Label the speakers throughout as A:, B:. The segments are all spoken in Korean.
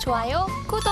A: 좋아요, 구독!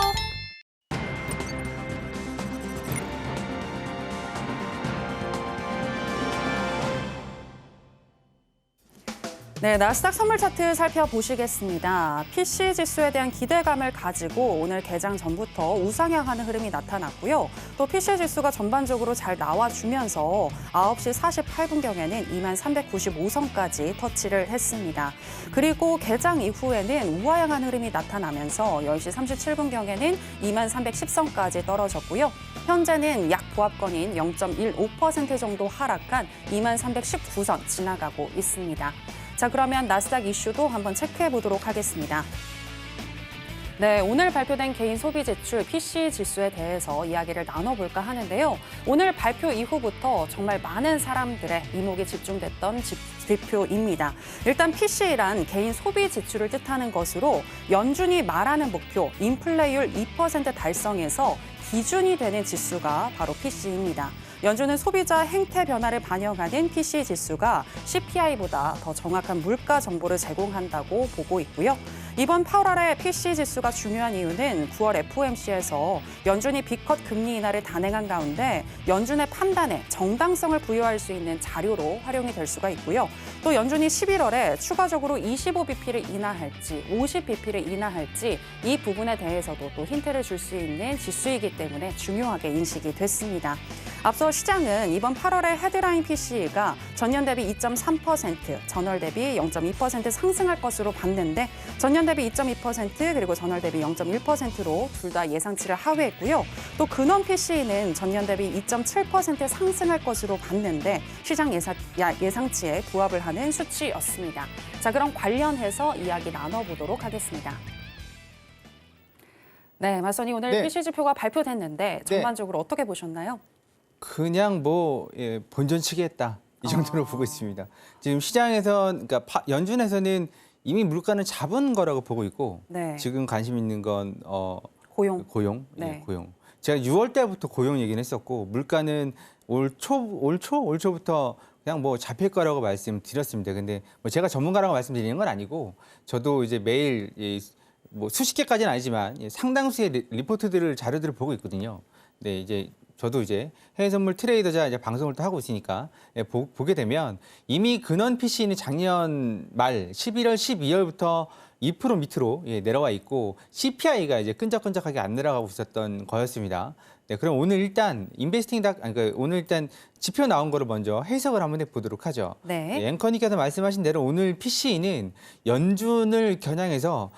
B: 네, 나스닥 선물 차트 살펴보시겠습니다. PC 지수에 대한 기대감을 가지고 오늘 개장 전부터 우상향하는 흐름이 나타났고요. 또 PC 지수가 전반적으로 잘 나와주면서 9시 48분경에는 2395선까지 터치를 했습니다. 그리고 개장 이후에는 우하향한 흐름이 나타나면서 10시 37분경에는 2310선까지 떨어졌고요. 현재는 약 보합권인 0.15% 정도 하락한 2319선 지나가고 있습니다. 자, 그러면 나스닥 이슈도 한번 체크해 보도록 하겠습니다. 네, 오늘 발표된 개인 소비 지출 PC 지수에 대해서 이야기를 나눠볼까 하는데요. 오늘 발표 이후부터 정말 많은 사람들의 이목이 집중됐던 지표입니다. 일단 PC란 개인 소비 지출을 뜻하는 것으로 연준이 말하는 목표 인플레이율 2% 달성에서 기준이 되는 지수가 바로 PC입니다. 연준은 소비자 행태 변화를 반영하는 PC 지수가 CPI보다 더 정확한 물가 정보를 제공한다고 보고 있고요. 이번 8월에 PC 지수가 중요한 이유는 9월 FOMC에서 연준이 B컷 금리 인하를 단행한 가운데 연준의 판단에 정당성을 부여할 수 있는 자료로 활용이 될 수가 있고요. 또 연준이 11월에 추가적으로 25bp를 인하할지 50bp를 인하할지 이 부분에 대해서도 또 힌트를 줄 수 있는 지수이기 때문에 중요하게 인식이 됐습니다. 앞서 시장은 이번 8월에 헤드라인 PC가 전년 대비 2.3%, 전월 대비 0.2% 상승할 것으로 봤는데 전년 대비 2.2% 그리고 전월 대비 0.1%로 둘 다 예상치를 하회했고요. 또 근원 PC는 전년 대비 2.7% 상승할 것으로 봤는데 시장 예상치에 부합을 하는 수치였습니다. 자, 그럼 관련해서 이야기 나눠보도록 하겠습니다. 네, 마선이 오늘
C: 네.
B: PC 지표가 발표됐는데 전반적으로 어떻게 보셨나요?
C: 그냥 본전치기 했다. 이 정도로 보고 있습니다. 지금 시장에서, 그러니까 연준에서는 이미 물가는 잡은 거라고 보고 있고
B: 네.
C: 지금 관심 있는 건
B: 고용.
C: 고용.
B: 네.
C: 예, 고용. 제가 6월 때부터 고용 얘기는 했었고 물가는 올 초부터 그냥 잡힐 거라고 말씀드렸습니다. 근데 제가 전문가라고 말씀드리는 건 아니고 저도 이제 매일 수십 개까지는 아니지만 상당수의 리포트들을 자료들을 보고 있거든요. 네, 이제 저도 이제 해외 선물 트레이더자 이제 방송을 또 하고 있으니까 보게 되면 이미 근원 PC는 작년 말 11월, 12월부터 2% 밑으로 내려와 있고 CPI가 이제 끈적끈적하게 안 내려가고 있었던 거였습니다. 네, 그럼 오늘 일단 오늘 일단 지표 나온 거를 먼저 해석을 한번 해보도록 하죠.
B: 네.
C: 앵커님께서 말씀하신 대로 오늘 PC는 연준을 겨냥해서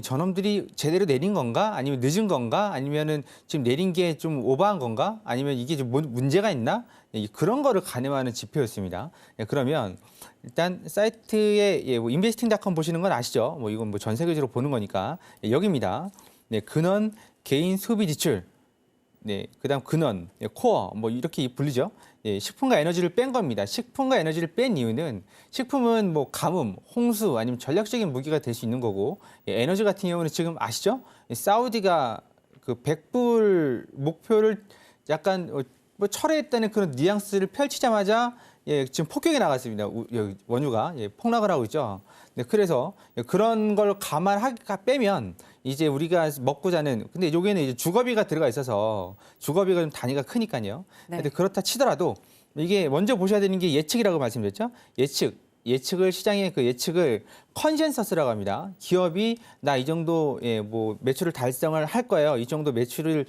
C: 저놈들이 제대로 내린 건가? 아니면 늦은 건가? 아니면은 지금 내린 게 좀 오버한 건가? 아니면 이게 좀 문제가 있나? 그런 거를 가늠하는 지표였습니다. 그러면 일단 사이트에 investing.com 보시는 건 아시죠? 이건 전 세계적으로 보는 거니까 여기입니다. 네, 근원 개인 소비 지출. 네, 그다음 근원, 코어 이렇게 불리죠. 식품과 에너지를 뺀 겁니다. 식품과 에너지를 뺀 이유는 식품은 가뭄, 홍수 아니면 전략적인 무기가 될 수 있는 거고 에너지 같은 경우는 지금 아시죠? 사우디가 그 100불 목표를 약간 철회했다는 그런 뉘앙스를 펼치자마자 지금 폭격이 나갔습니다. 원유가 폭락을 하고 있죠. 네, 그래서 그런 걸 빼면 이제 우리가 먹고 자는 근데 여기에는 이제 주거비가 들어가 있어서 주거비가 좀 단위가 크니까요.
B: 네.
C: 근데 그렇다 치더라도 이게 먼저 보셔야 되는 게 예측이라고 말씀드렸죠. 예측을 시장의 그 예측을 컨센서스라고 합니다. 기업이 나 이 정도 매출을 달성을 할 거예요. 이 정도 매출을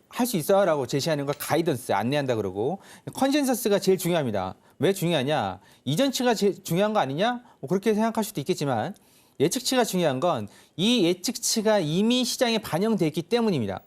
C: 할 수 있어라고 제시하는 걸 가이던스 안내한다 그러고 컨센서스가 제일 중요합니다. 왜 중요하냐? 이전치가 제일 중요한 거 아니냐? 그렇게 생각할 수도 있겠지만 예측치가 중요한 건 이 예측치가 이미 시장에 반영돼 있기 때문입니다.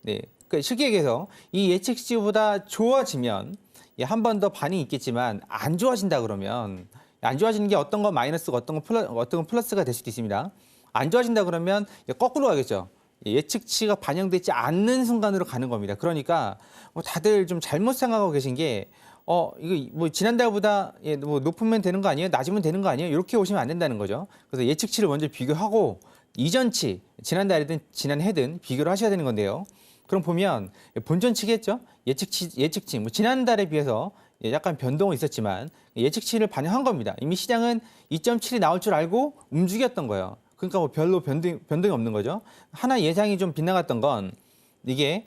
C: 네, 그러니까 쉽게 얘기해서 이 예측치보다 좋아지면 한 번 더 반응이 있겠지만 안 좋아진다 그러면 안 좋아지는 게 어떤 건 마이너스고 어떤 건 플러스가 될 수도 있습니다. 안 좋아진다 그러면 거꾸로 가겠죠. 예측치가 반영되지 않는 순간으로 가는 겁니다. 그러니까 다들 좀 잘못 생각하고 계신 게 이거 지난달보다 높으면 되는 거 아니에요? 낮으면 되는 거 아니에요? 이렇게 오시면 안 된다는 거죠. 그래서 예측치를 먼저 비교하고 이전치, 지난달이든 지난해든 비교를 하셔야 되는 건데요. 그럼 보면 본전치겠죠? 예측치, 지난달에 비해서 약간 변동은 있었지만 예측치를 반영한 겁니다. 이미 시장은 2.7이 나올 줄 알고 움직였던 거예요. 그러니까 뭐 별로 변동이 없는 거죠. 하나 예상이 좀 빗나갔던 건 이게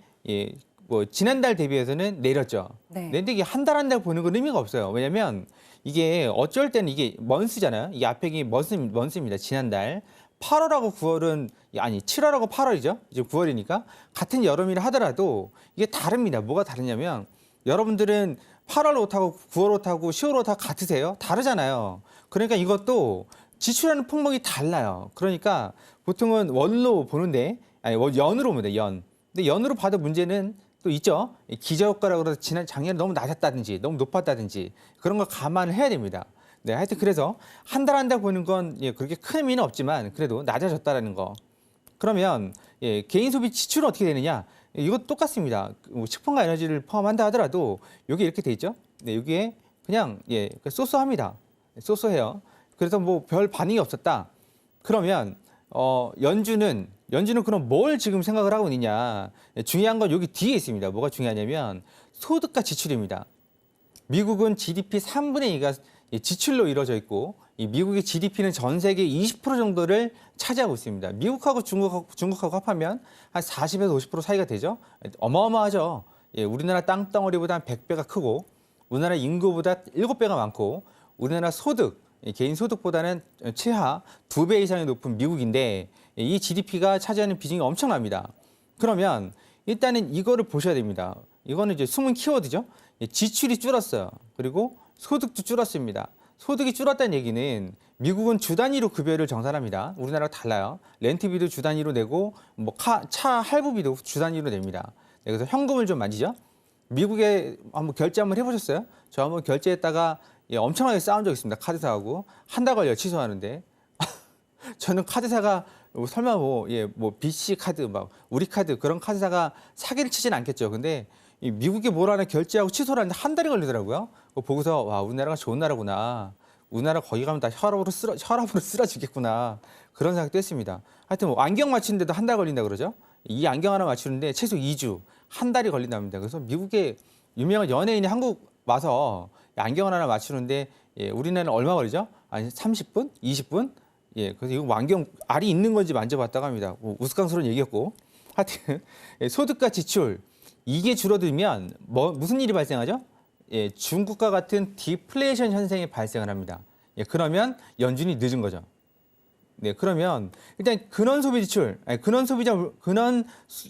C: 뭐 지난달 대비해서는 내렸죠.
B: 네.
C: 근데 이게 한 달 한 달 보는 건 의미가 없어요. 왜냐면 이게 어쩔 때는 이게 먼스잖아요. 이 앞에 게 먼스입니다. 지난달 8월하고 9월은 아니 7월하고 8월이죠. 이제 9월이니까 같은 여름이라 하더라도 이게 다릅니다. 뭐가 다르냐면 여러분들은 8월 옷하고 9월 옷하고 10월 옷하고 같으세요? 다르잖아요. 그러니까 이것도 지출하는 품목이 달라요. 그러니까 보통은 월로 보는데 아니 연으로 봅니다. 연. 근데 연으로 봐도 문제는 또 있죠. 기저효과라고 그래서 작년에 너무 낮았다든지 너무 높았다든지 그런 거 감안을 해야 됩니다. 네, 하여튼 그래서 한 달 한 달 보는 건 그렇게 큰 의미는 없지만 그래도 낮아졌다라는 거. 그러면 개인 소비 지출은 어떻게 되느냐? 이거 똑같습니다. 식품과 에너지를 포함한다 하더라도 여기 이렇게 돼 있죠. 네, 여기에 그냥 소소합니다. 소소해요. 그래서 뭐 별 반응이 없었다. 그러면 연준은 그럼 뭘 지금 생각을 하고 있느냐? 중요한 건 여기 뒤에 있습니다. 뭐가 중요하냐면 소득과 지출입니다. 미국은 GDP 3분의 2가 지출로 이루어져 있고 이 미국의 GDP는 전 세계 20% 정도를 차지하고 있습니다. 미국하고 중국하고 합하면 한 40에서 50% 사이가 되죠. 어마어마하죠. 우리나라 땅덩어리보다 한 100배가 크고 우리나라 인구보다 7배가 많고 우리나라 소득, 개인 소득보다는 최하 2배 이상이 높은 미국인데 이 GDP가 차지하는 비중이 엄청납니다. 그러면 일단은 이거를 보셔야 됩니다. 이거는 이제 숨은 키워드죠. 지출이 줄었어요. 그리고 소득도 줄었습니다. 소득이 줄었다는 얘기는 미국은 주 단위로 급여를 정산합니다. 우리나라와 달라요. 렌트비도 주 단위로 내고 뭐 차 할부비도 주 단위로 냅니다. 그래서 현금을 좀 만지죠. 미국에 한번 결제 한번 해보셨어요? 저 한번 결제했다가 엄청나게 싸운 적 있습니다. 카드사하고 한 달 걸려 취소하는데 저는 카드사가 설마 뭐 BC 카드 막 우리 카드 그런 카드사가 사기를 치진 않겠죠. 근데 이 미국에 뭘 하나 결제하고 취소를 하는데 한 달이 걸리더라고요. 그거 보고서 와 우리나라가 좋은 나라구나. 우리나라 거기 가면 다 혈압으로 쓰러지겠구나. 그런 생각도 했습니다. 하여튼 뭐 안경 맞추는데도 한 달 걸린다 그러죠. 이 안경 하나 맞추는데 최소 2주, 한 달이 걸린답니다. 그래서 미국의 유명한 연예인이 한국 와서 안경 하나 맞추는데 우리나라는 얼마 걸리죠? 아니 30분? 20분? 그래서 이거 안경 알이 있는 건지 만져봤다고 합니다. 뭐 우스꽝스러운 얘기였고. 하여튼 소득과 지출 이게 줄어들면 무슨 일이 발생하죠? 중국과 같은 디플레이션 현상이 발생을 합니다. 그러면 연준이 늦은 거죠. 네, 그러면 일단 근원 소비 지출, 근원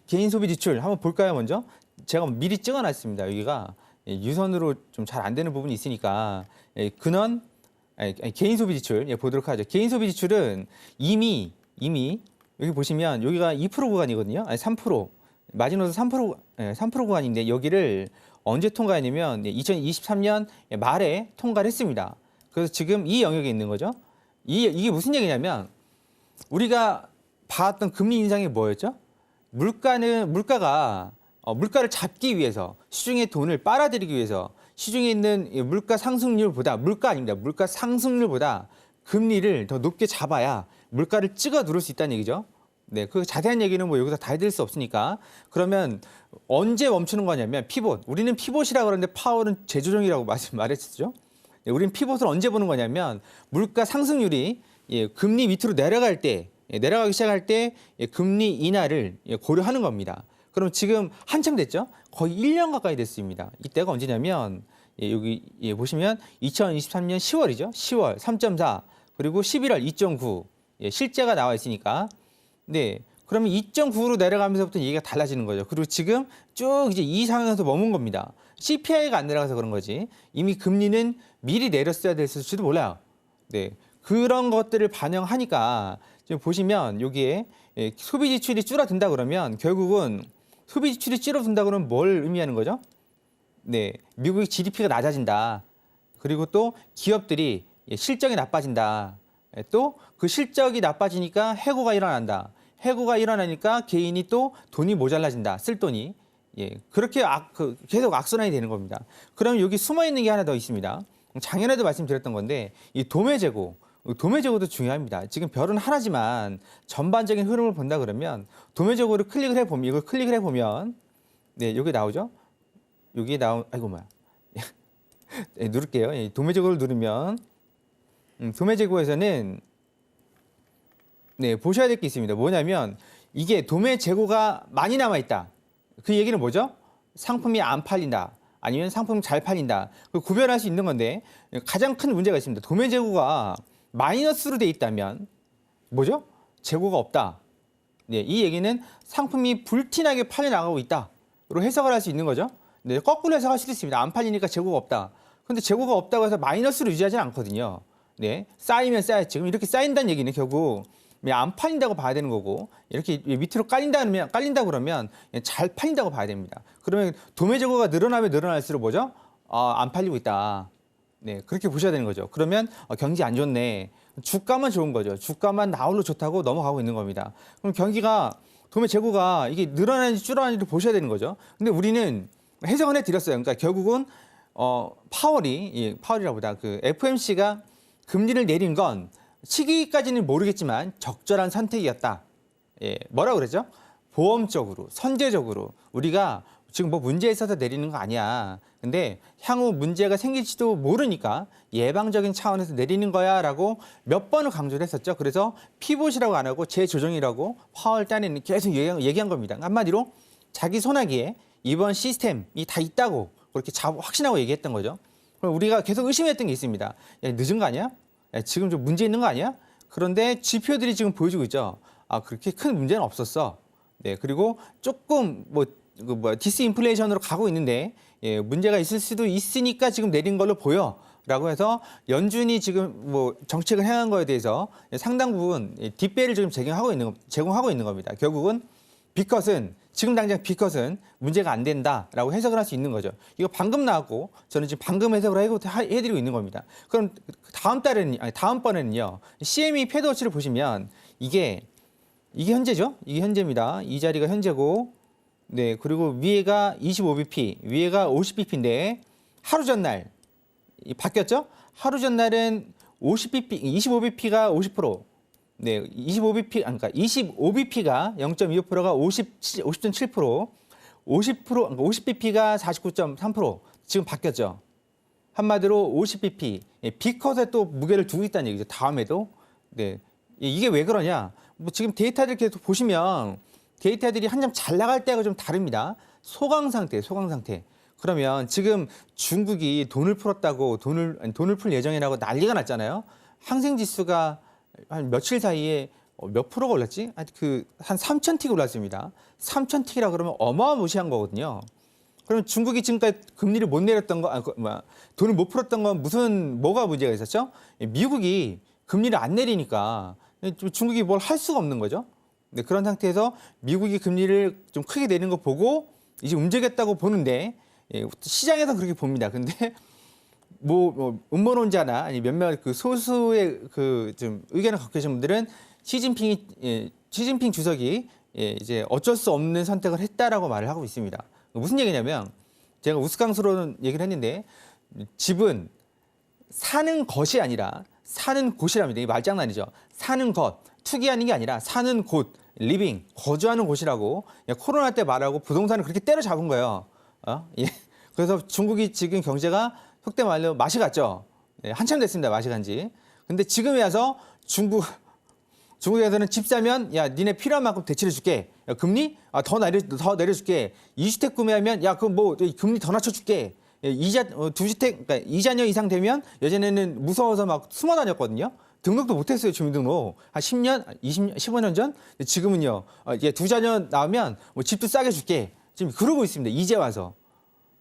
C: 개인 소비 지출 한번 볼까요, 먼저? 제가 미리 찍어놨습니다. 여기가 유선으로 좀 잘 안 되는 부분이 있으니까 개인 소비 지출 보도록 하죠. 개인 소비 지출은 이미 여기 보시면 여기가 2% 구간이거든요. 아니 3%. 마지노선 3% 구간인데 여기를 언제 통과했냐면 2023년 말에 통과를 했습니다. 그래서 지금 이 영역에 있는 거죠. 이게 무슨 얘기냐면 우리가 봐왔던 금리 인상이 뭐였죠? 물가가 물가를 잡기 위해서 시중에 돈을 빨아들이기 위해서 시중에 있는 물가 상승률보다 물가 상승률보다 금리를 더 높게 잡아야 물가를 찍어 누를 수 있다는 얘기죠. 네, 그 자세한 얘기는 뭐 여기서 다 해드릴 수 없으니까. 그러면 언제 멈추는 거냐면 피봇. 우리는 피봇이라고 그러는데 파월은 재조정이라고 말했었죠. 네, 우리는 피봇을 언제 보는 거냐면 물가 상승률이 금리 밑으로 내려갈 때, 내려가기 시작할 때 금리 인하를 고려하는 겁니다. 그럼 지금 한참 됐죠? 거의 1년 가까이 됐습니다. 이때가 언제냐면 여기 보시면 2023년 10월이죠. 10월 3.4 그리고 11월 2.9 실제가 나와 있으니까 네, 그러면 2.9로 내려가면서부터 얘기가 달라지는 거죠. 그리고 지금 쭉 이제 이 상황에서 머문 겁니다. CPI가 안 내려가서 그런 거지. 이미 금리는 미리 내렸어야 됐을지도 몰라요. 네, 그런 것들을 반영하니까 지금 보시면 여기에 소비 지출이 줄어든다 그러면 결국은 소비 지출이 줄어든다 그러면 뭘 의미하는 거죠? 네, 미국의 GDP가 낮아진다. 그리고 또 기업들이 실적이 나빠진다. 또 그 실적이 나빠지니까 해고가 일어난다. 해고가 일어나니까 개인이 또 돈이 모자라진다. 쓸 돈이. 그렇게 계속 악순환이 되는 겁니다. 그럼 여기 숨어 있는 게 하나 더 있습니다. 작년에도 말씀드렸던 건데 이 도매재고도 중요합니다. 지금 별은 하나지만 전반적인 흐름을 본다 그러면 도매재고를 이걸 클릭을 해보면 네, 여기 나오죠? 여기 아이고 뭐야. 네, 누를게요. 도매재고를 누르면 도매재고에서는 네, 보셔야 될 게 있습니다. 뭐냐면 이게 도매 재고가 많이 남아 있다. 그 얘기는 뭐죠? 상품이 안 팔린다. 아니면 상품이 잘 팔린다. 그 구별할 수 있는 건데 가장 큰 문제가 있습니다. 도매 재고가 마이너스로 돼 있다면 뭐죠? 재고가 없다. 네, 이 얘기는 상품이 불티나게 팔려나가고 있다로 해석을 할 수 있는 거죠. 네, 거꾸로 해석할 수도 있습니다. 안 팔리니까 재고가 없다. 그런데 재고가 없다고 해서 마이너스로 유지하지는 않거든요. 네, 쌓이면 쌓였지. 그럼 이렇게 쌓인다는 얘기는 결국 안 팔린다고 봐야 되는 거고, 이렇게 밑으로 깔린다 그러면 잘 팔린다고 봐야 됩니다. 그러면 도매 재고가 늘어나면 늘어날수록 뭐죠? 안 팔리고 있다. 네, 그렇게 보셔야 되는 거죠. 그러면 경기 안 좋네. 주가만 좋은 거죠. 주가만 나홀로 좋다고 넘어가고 있는 겁니다. 그럼 경기가 도매 재고가 이게 늘어나는지 줄어나는지도 보셔야 되는 거죠. 근데 우리는 해석은 해드렸어요. 그러니까 결국은 파월이라보다 그 FOMC가 금리를 내린 건 시기까지는 모르겠지만 적절한 선택이었다. 예, 뭐라고 그러죠? 보험적으로, 선제적으로 우리가 지금 뭐 문제 있어서 내리는 거 아니야. 근데 향후 문제가 생길지도 모르니까 예방적인 차원에서 내리는 거야라고 몇 번을 강조를 했었죠. 그래서 피봇이라고 안 하고 재조정이라고 파월 딴에는 계속 얘기한 겁니다. 한마디로 자기 손아귀에 이번 시스템이 다 있다고 그렇게 확신하고 얘기했던 거죠. 그럼 우리가 계속 의심했던 게 있습니다. 야, 늦은 거 아니야? 야, 지금 좀 문제 있는 거 아니야? 그런데 지표들이 지금 보여주고 있죠. 그렇게 큰 문제는 없었어. 네, 그리고 조금 디스인플레이션으로 가고 있는데 문제가 있을 수도 있으니까 지금 내린 걸로 보여라고 해서 연준이 지금 정책을 행한 거에 대해서 상당 부분 뒷배를 지금 제공하고 있는 겁니다. 결국은 지금 당장 B컷은 문제가 안 된다라고 해석을 할 수 있는 거죠. 이거 방금 나왔고 저는 지금 방금 해석을 해드리고 있는 겁니다. 그럼 다음번에는요. CME 패드워치를 보시면 이게 현재죠. 이게 현재입니다. 이 자리가 현재고, 네, 그리고 위에가 25bp, 위에가 50bp인데 하루 전날 바뀌었죠? 하루 전날은 25bp가 50%, 네, 25bp가 0.25%가 50.7%, 50bp가 49.3% 지금 바뀌었죠. 한마디로 50bp, B컷에 또 무게를 두고 있다는 얘기죠. 다음에도. 네, 이게 왜 그러냐? 지금 데이터들 계속 보시면 데이터들이 한참 잘 나갈 때가 좀 다릅니다. 소강 상태. 그러면 지금 중국이 돈을 풀었다고 돈을 풀 예정이라고 난리가 났잖아요. 항생 지수가 한 며칠 사이에 몇 프로가 올랐지? 한 3,000틱 올랐습니다. 3,000틱이라 그러면 어마어마무시한 거거든요. 그러면 중국이 지금까지 금리를 못 내렸던 돈을 못 풀었던 건 뭐가 문제가 있었죠? 미국이 금리를 안 내리니까 중국이 뭘 할 수가 없는 거죠. 네, 그런 상태에서 미국이 금리를 좀 크게 내리는 거 보고 이제 움직였다고 보는데 시장에서 그렇게 봅니다. 근데 음모론자나 아니 몇몇 소수의 좀 의견을 갖고 계신 분들은 시진핑 주석이 이제 어쩔 수 없는 선택을 했다라고 말을 하고 있습니다. 무슨 얘기냐면 제가 우스꽝스러운 얘기를 했는데 집은 사는 것이 아니라 사는 곳이랍니다. 이 말장난이죠. 사는 것, 투기하는 게 아니라 사는 곳, 리빙, 거주하는 곳이라고 코로나 때 말하고 부동산을 그렇게 때려잡은 거예요. 예. 그래서 중국이 지금 경제가 속된 말로 맛이 갔죠. 네, 한참 됐습니다. 맛이 간지. 근데 지금에 와서 중국에서는 집 사면 야 니네 필요한 만큼 대출해 줄게. 야, 금리 더 내려줄게. 2주택 구매하면 야 그럼 금리 더 낮춰줄게. 이자 그러니까 2자녀 이상 되면 예전에는 무서워서 막 숨어 다녔거든요. 등록도 못했어요. 주민등록. 한 10년, 20년, 15년 전. 지금은요. 이제 2자녀 나오면 집도 싸게 줄게. 지금 그러고 있습니다. 이제 와서.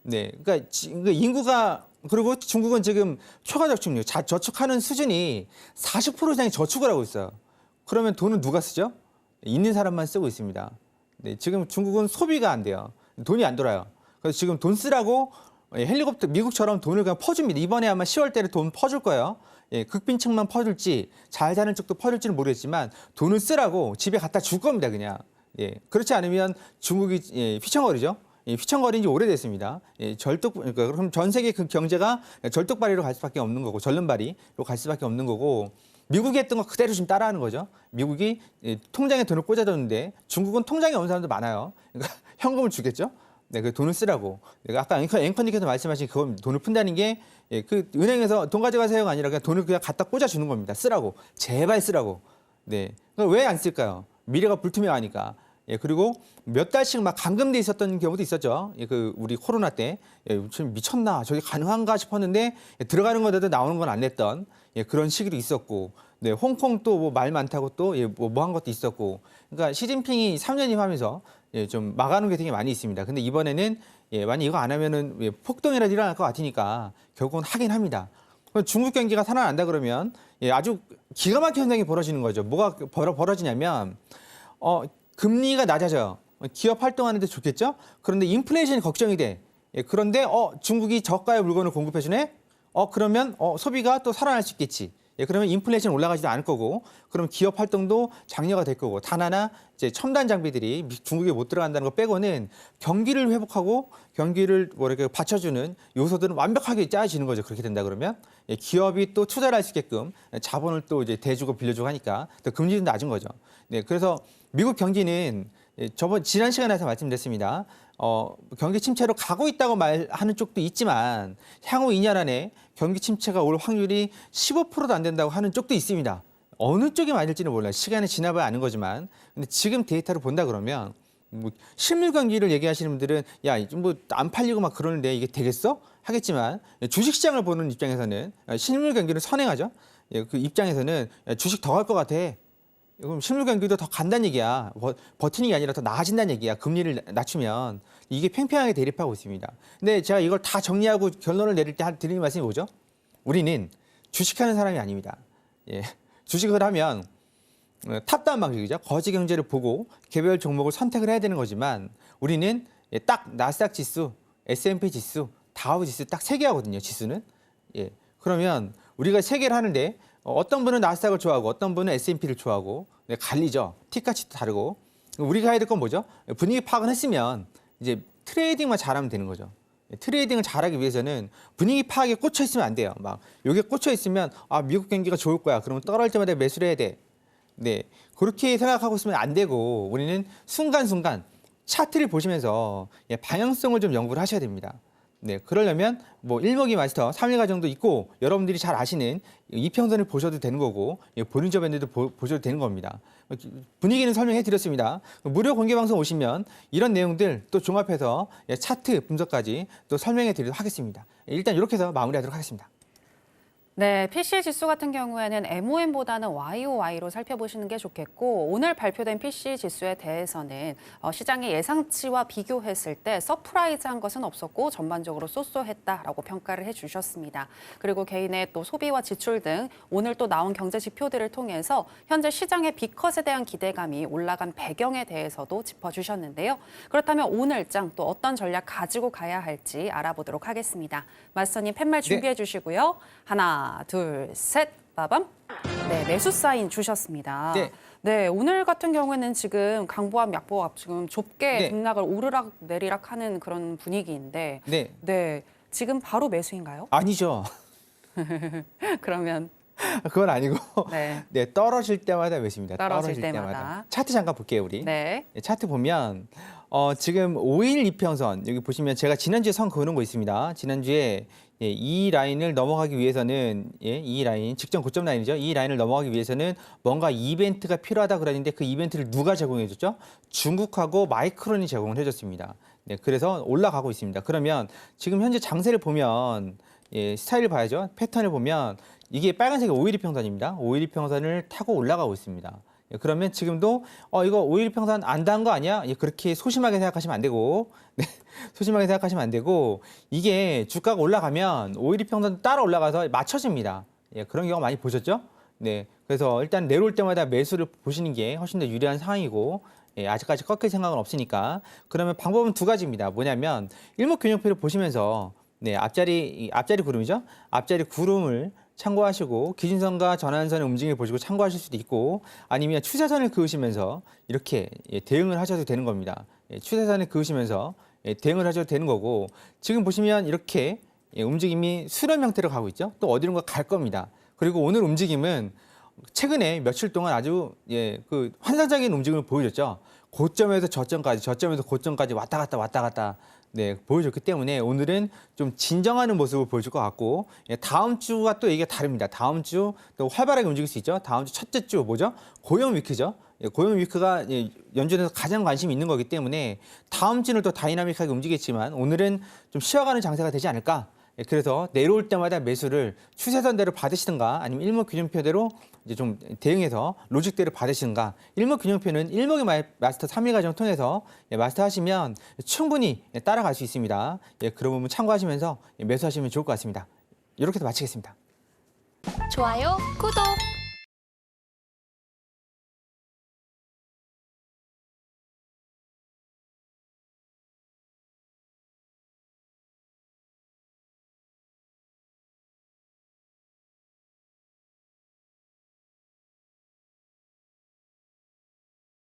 C: 네, 그러니까 인구가 그리고 중국은 지금 초과 저축률, 저축하는 수준이 40% 이상의 저축을 하고 있어요. 그러면 돈은 누가 쓰죠? 있는 사람만 쓰고 있습니다. 네, 지금 중국은 소비가 안 돼요. 돈이 안 돌아요. 그래서 지금 돈 쓰라고 헬리콥터 미국처럼 돈을 그냥 퍼줍니다. 이번에 아마 10월 달에 돈 퍼줄 거예요. 극빈층만 퍼줄지 잘 사는 쪽도 퍼줄지는 모르겠지만 돈을 쓰라고 집에 갖다 줄 겁니다. 그냥. 그렇지 않으면 중국이 휘청거리죠. 휘청거린 지 오래됐습니다. 그러니까 그럼 전 세계 그 경제가 절뚝발이로 갈 수밖에 없는 거고 절름발이로 갈 수밖에 없는 거고 미국이 했던 거 그대로 지금 따라하는 거죠. 미국이 통장에 돈을 꽂아줬는데 중국은 통장에 없는 사람도 많아요. 그러니까 현금을 주겠죠. 네, 그 돈을 쓰라고. 아까 앵커님께서 말씀하신 그 돈을 푼다는 게 그 은행에서 돈 가져가세요가 아니라 그냥 돈을 그냥 갖다 꽂아주는 겁니다. 쓰라고. 제발 쓰라고. 네. 왜 안 쓸까요? 미래가 불투명하니까. 예, 그리고 몇 달씩 막 감금돼 있었던 경우도 있었죠. 예, 그 우리 코로나 때 지금 미쳤나 저게 가능한가 싶었는데 들어가는 건데도 나오는 건 안 냈던 그런 시기도 있었고, 네, 홍콩 또 뭐 말 많다고 또 뭐 한 것도 있었고, 그러니까 시진핑이 3년임 하면서 좀 막아놓은 게 되게 많이 있습니다. 근데 이번에는 만약 이거 안 하면은 폭동이라도 일어날 것 같으니까 결국은 하긴 합니다. 그럼 중국 경기가 살아난다 그러면 아주 기가 막힌 현상이 벌어지는 거죠. 뭐가 벌어지냐면 금리가 낮아져요. 기업 활동하는데 좋겠죠? 그런데 인플레이션이 걱정이 돼. 그런데 중국이 저가의 물건을 공급해주네? 그러면 소비가 또 살아날 수 있겠지. 그러면 인플레이션 올라가지도 않을 거고, 그럼 기업 활동도 장려가 될 거고, 단 하나 이제 첨단 장비들이 중국에 못 들어간다는 거 빼고는 경기를 회복하고 경기를 이렇게 받쳐주는 요소들은 완벽하게 짜여지는 거죠. 그렇게 된다 그러면 기업이 또 투자를 할 수 있게끔 자본을 또 이제 대주고 빌려주고 하니까 또 금리도 낮은 거죠. 네, 그래서 미국 경기는 지난 시간에서 말씀드렸습니다. 경기 침체로 가고 있다고 말하는 쪽도 있지만 향후 2년 안에 경기 침체가 올 확률이 15%도 안 된다고 하는 쪽도 있습니다. 어느 쪽이 맞을지는 몰라요. 시간이 지나봐야 아는 거지만. 근데 지금 데이터를 본다 그러면 뭐 실물 경기를 얘기하시는 분들은 야, 뭐 안 팔리고 막 그러는데 이게 되겠어? 하겠지만 주식 시장을 보는 입장에서는 실물 경기를 선행하죠. 그 입장에서는 주식 더 갈 것 같아. 그럼 실물 경기도 더 간다는 얘기야. 버티는 게 아니라 더 나아진다는 얘기야. 금리를 낮추면. 이게 팽팽하게 대립하고 있습니다. 근데 제가 이걸 다 정리하고 결론을 내릴 때 드리는 말씀이 뭐죠? 우리는 주식하는 사람이 아닙니다. 주식을 하면 탑다운 방식이죠. 거시 경제를 보고 개별 종목을 선택을 해야 되는 거지만 우리는 딱 나스닥 지수, S&P 지수, 다우 지수 딱 3개 하거든요. 지수는. 그러면 우리가 3개를 하는데 어떤 분은 나스닥을 좋아하고 어떤 분은 S&P를 좋아하고 갈리죠. 티카치도 다르고. 우리가 해야 될 건 뭐죠? 분위기 파악을 했으면 이제 트레이딩만 잘하면 되는 거죠. 트레이딩을 잘하기 위해서는 분위기 파악에 꽂혀 있으면 안 돼요. 막 여기에 꽂혀 있으면 미국 경기가 좋을 거야. 그러면 떨어질 때마다 매수를 해야 돼. 네, 그렇게 생각하고 있으면 안 되고 우리는 순간순간 차트를 보시면서 방향성을 좀 연구를 하셔야 됩니다. 네, 그러려면 뭐 일목이 마스터 3일가 정도 있고 여러분들이 잘 아시는 이평선을 보셔도 되는 거고 볼린저 밴드도 보셔도 되는 겁니다. 분위기는 설명해 드렸습니다. 무료 공개 방송 오시면 이런 내용들 또 종합해서 차트 분석까지 또 설명해 드리도록 하겠습니다. 일단 이렇게 해서 마무리하도록 하겠습니다.
B: 네, PC 지수 같은 경우에는 MOM보다는 YOY로 살펴보시는 게 좋겠고 오늘 발표된 PC 지수에 대해서는 시장의 예상치와 비교했을 때 서프라이즈한 것은 없었고 전반적으로 쏘쏘했다라고 평가를 해주셨습니다. 그리고 개인의 또 소비와 지출 등 오늘 또 나온 경제 지표들을 통해서 현재 시장의 B컷에 대한 기대감이 올라간 배경에 대해서도 짚어주셨는데요. 그렇다면 오늘장 또 어떤 전략 가지고 가야 할지 알아보도록 하겠습니다. 마스터님 팻말 준비해 주시고요. 하나, 둘, 셋, 빠밤. 네, 매수 사인 주셨습니다. 네, 오늘 같은 경우에는 지금 강보합, 약보합 지금 좁게 등락을 오르락 내리락 하는 그런 분위기인데 네, 지금 바로 매수인가요?
C: 아니죠.
B: 그러면
C: 그건 아니고
B: 네,
C: 떨어질 때마다 매수입니다.
B: 떨어질 때마다.
C: 차트 잠깐 볼게요, 우리.
B: 네.
C: 차트 보면 지금 5일 이평선 여기 보시면 제가 지난주에 선 그어놓은 거 있습니다. 지난주에 이 라인을 넘어가기 위해서는 이 라인 직전 고점 라인이죠. 이 라인을 넘어가기 위해서는 뭔가 이벤트가 필요하다 그랬는데 그 이벤트를 누가 제공해 줬죠? 중국하고 마이크론이 제공을 해줬습니다. 네, 그래서 올라가고 있습니다. 그러면 지금 현재 장세를 보면 스타일을 봐야죠. 패턴을 보면 이게 빨간색이 5일 이평선입니다. 5일 이평선을 타고 올라가고 있습니다. 그러면 지금도 이거 5일 이평선 안 닿은 거 아니야? 그렇게 소심하게 생각하시면 안 되고 소심하게 생각하시면 안 되고 이게 주가가 올라가면 5일 이평선 따라 올라가서 맞춰집니다. 그런 경우 많이 보셨죠? 네, 그래서 일단 내려올 때마다 매수를 보시는 게 훨씬 더 유리한 상황이고 아직까지 꺾일 생각은 없으니까 그러면 방법은 두 가지입니다. 뭐냐면 일목균형표를 보시면서 앞자리 구름이죠? 앞자리 구름을 참고하시고 기준선과 전환선의 움직임을 보시고 참고하실 수도 있고 아니면 추세선을 그으시면서 이렇게 대응을 하셔도 되는 겁니다. 추세선을 그으시면서 대응을 하셔도 되는 거고 지금 보시면 이렇게 움직임이 수렴 형태로 가고 있죠. 또 어디론가 갈 겁니다. 그리고 오늘 움직임은 최근에 며칠 동안 아주 그 환상적인 움직임을 보여줬죠. 고점에서 저점까지, 저점에서 고점까지 왔다 갔다 네, 보여줬기 때문에 오늘은 좀 진정하는 모습을 보여줄 것 같고 예, 다음 주가 또 이게 다릅니다. 다음 주 또 활발하게 움직일 수 있죠. 다음 주 첫째 주 뭐죠? 고용 위크죠. 예, 고용 위크가 예, 연준에서 가장 관심이 있는 거기 때문에 다음 주는 또 다이나믹하게 움직이겠지만 오늘은 좀 쉬어가는 장세가 되지 않을까. 예, 그래서 내려올 때마다 매수를 추세선대로 받으시든가 아니면 일목균형표대로 이제 좀 대응해서 로직대로 받으시든가 일목균형표는 일목의 마스터 3일 과정 통해서 예, 마스터하시면 충분히 예, 따라갈 수 있습니다. 예, 그런 부분 참고하시면서 예, 매수하시면 좋을 것 같습니다. 이렇게 해서 마치겠습니다.
A: 좋아요, 구독.